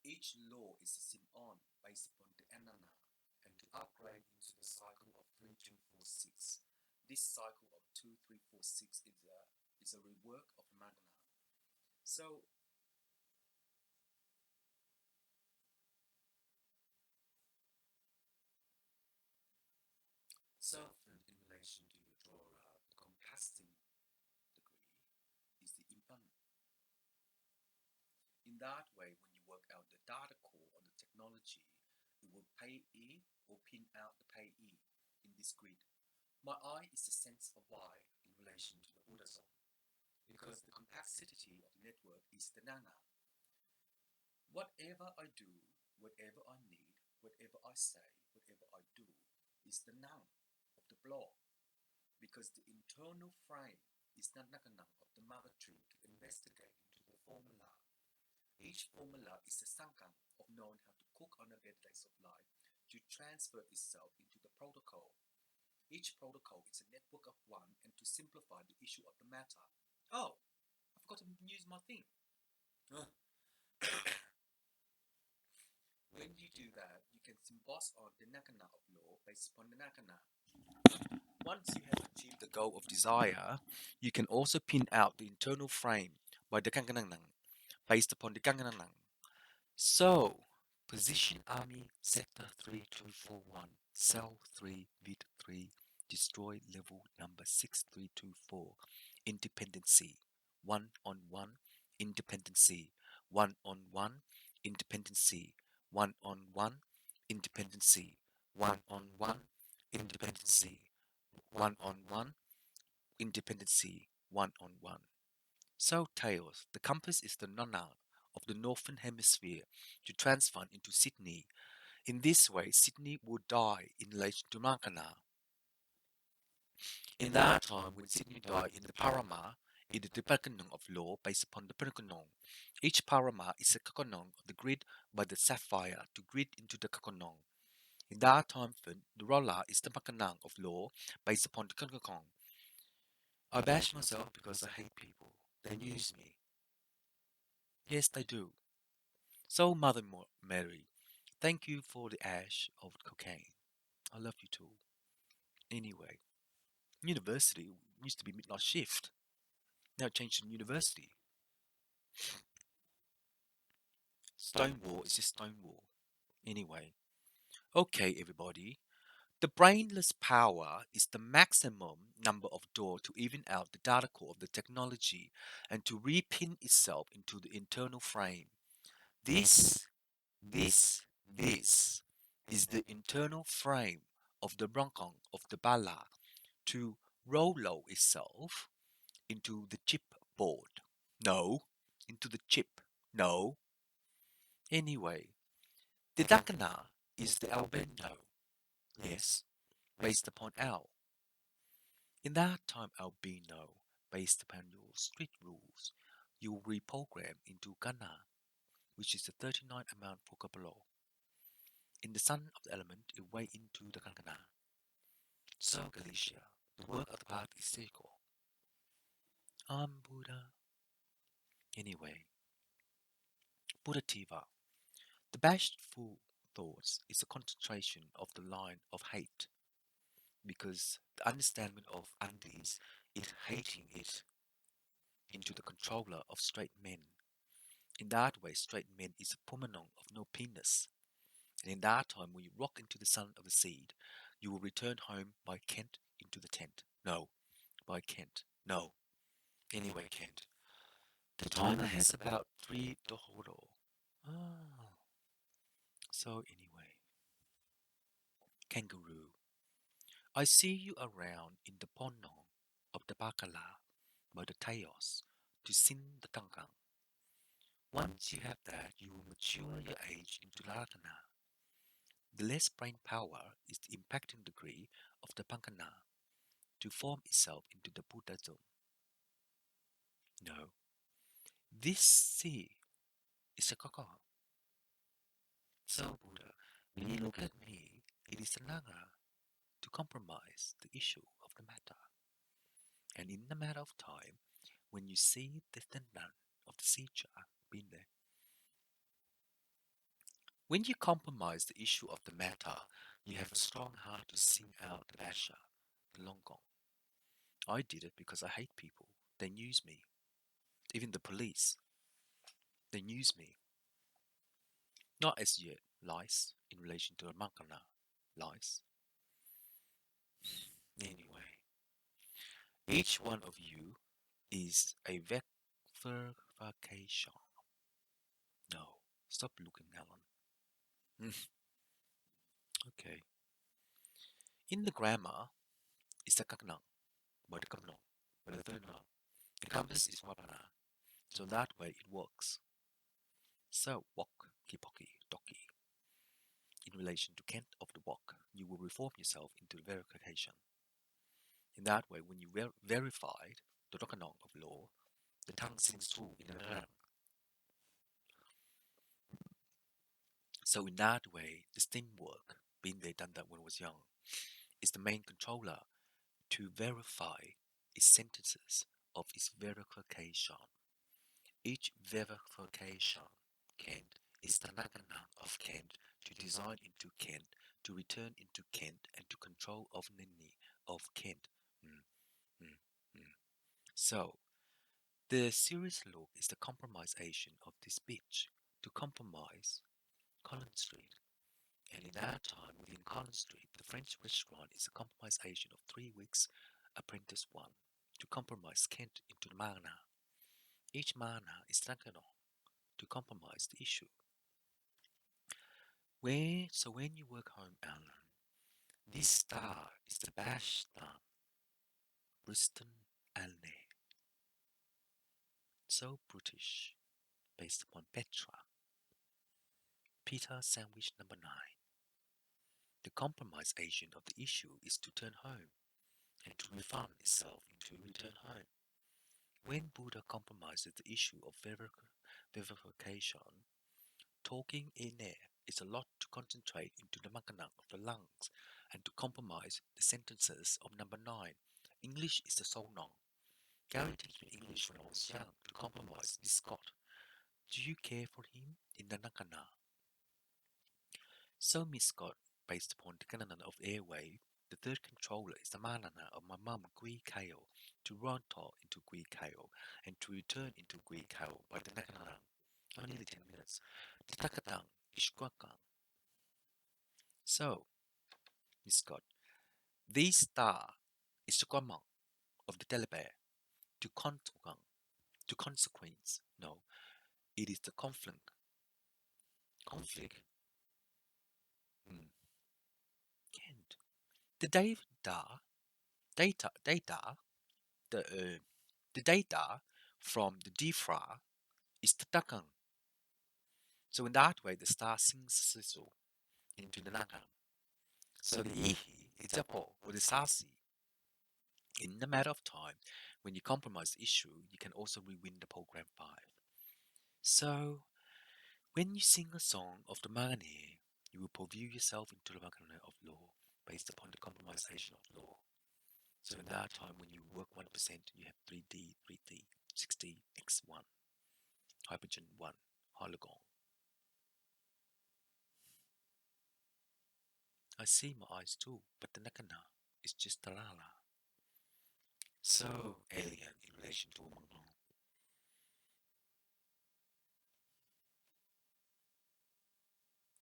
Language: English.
Each law is a sim-on based upon the anana, and to upgrade into the cycle of 3246. This cycle of 2346 is a rework of Magna. So in relation to your Dora, the compacting degree is the impan. In that way, when you work out the data core on the technology, it will pay E or pin out the payee in this grid. My I is the sense of Y in relation to the Buddha zone, because the complexity of the network is the nana. Whatever I do, whatever I need, whatever I say, whatever I do, is the noun of the block, because the internal frame is the nakanang of the mother tree to investigate into the formula. Each formula is the sankang of knowing how to cook on a days of life to transfer itself into the protocol. Each protocol is a network of one, and to simplify the issue of the matter. Oh, I forgot to use my thing. When you do that, you can symbolize on the nakana of law based upon the nakana. Once you have achieved the goal of desire, you can also pin out the internal frame by the kanganang based upon the kanganang. So, position Army Sector 3241, Cell 3, Vid 3, destroy level number 6324, independency, 1 on 1, independency, 1 on 1, independency, 1 on 1, independency, 1 on 1, independency, 1 on 1, independency, 1 on 1. So tails, the compass is the nana of the northern hemisphere to transfer into Sydney. In this way, Sydney would die in relation to Makana. In that time, when Sydney died in the Parama, it is the Pakanong of law based upon the Pakanong. Each Parama is a Kakonong of the grid by the sapphire to grid into the Kakonong. In that time, the Rolla is the Pakanang of law based upon the Kakonong. I bash myself because I hate people. They use me. Yes, they do. So, Mother Mary, thank you for the ash of cocaine. I love you too. Anyway, university used to be midnight shift. Now it changed to university. Stonewall is just Stonewall. Anyway, okay, everybody. The brainless power is the maximum number of doors to even out the data core of the technology and to repin itself into the internal frame. This, this is the internal frame of the broncon of the bala to roll itself into the chipboard. No, into the chip. No. Anyway, the dakana is the albino. Yes, based upon L. In that time albino, based upon your street rules, you will reprogram into Kana, which is the 39 amount vocabulary. In the sun of the element, it way into the Kankana. So, Galicia, the work of the path is circle. Buddha. Anyway, Buddha Tiva. The bashful thoughts is a concentration of the line of hate, because the understanding of undies is hating it into the controller of straight men. In that way, straight men is a pomenong of no penis. And in that time, when you rock into the sun of the seed, you will return home by Kent into the tent. No, by Kent. No. Anyway, Kent. The timer has about 3 dohoro. Ah. So anyway, kangaroo. I see you around in the ponong of the bacala by the taos to sin the kangkang. Once you have that, you will mature your age into Laratana. The less brain power is the impacting degree of the pankana to form itself into the Buddhism. No, this sea is a kaka. So Buddha, when you look at me, it is a naga to compromise the issue of the matter. And in the matter of time, when you see the tendon of the seizure being there, When you compromise the issue of the matter, you have a strong heart to sing out the Asha, the Longong. I did it because I hate people. They use me. Even the police, they use me. Not as yet lies in relation to the Makana lies. Anyway, each one of you is a verification. No, stop looking, Alan. Okay. In the grammar, it's the kaknang, but the kamnong, but the third nong. The compass is wapana, so that way it works. So, walk, kipoki, doki. In relation to Kent of the walk, you will reform yourself into verification. In that way, when you verified the dokanong of law, the tongue sings true in the rang. So in that way, the steam work, being they done that when I was young, is the main controller to verify its sentences of its verification. Each verification Kent is the nakana of Kent to design into Kent, to return into Kent, and to control of Nini of Kent. Mm, mm, mm. So, the serious look is the compromisation of this bitch to compromise Collins Street. And in that time, within Collins Street, the French restaurant is a compromisation of 3 weeks apprentice one to compromise Kent into the mana. Each mana is Nakano to compromise the issue. So when you work home, Alan, this star is the bash star, Bristol Alne. So British, based upon Petra. Peter sandwich number 9. The compromise agent of the issue is to turn home and to refund itself into return home. When Buddha compromises the issue of verification, talking in air is a lot to concentrate into the makanang of the lungs and to compromise the sentences of number 9. English is the soul nong. Gary teach me English when I was young to compromise Miss Scott. Do you care for him in the nakana? So Miss Scott, based upon the canon of airwave, the third controller is the manana of my mum Gui Kale to run talk into Gui Kale and to return into Gui Kale by the Nakanang. Only 10 minutes. The Takatang is Kwakang. So, Miss Scott, this star is the command of the telebear to to consequence. No, it is the conflict. Conflict. Hmm. Can't. The data, the the data from the DFRA is the Takang. So in that way, the star sings sizzle into the Nakang. So the Ihi is Japo or the Sasi. In a matter of time, when you compromise the issue, you can also re-win the program 5. So when you sing a song of the Magane, you will purview yourself into the Magane of law based upon the compromisation of law. So in that time, when you work 1%, you have 3D, 3D, 60, X1, hydrogen 1, hologon. I see my eyes too, but the nakana is just the lala. So, alien in relation to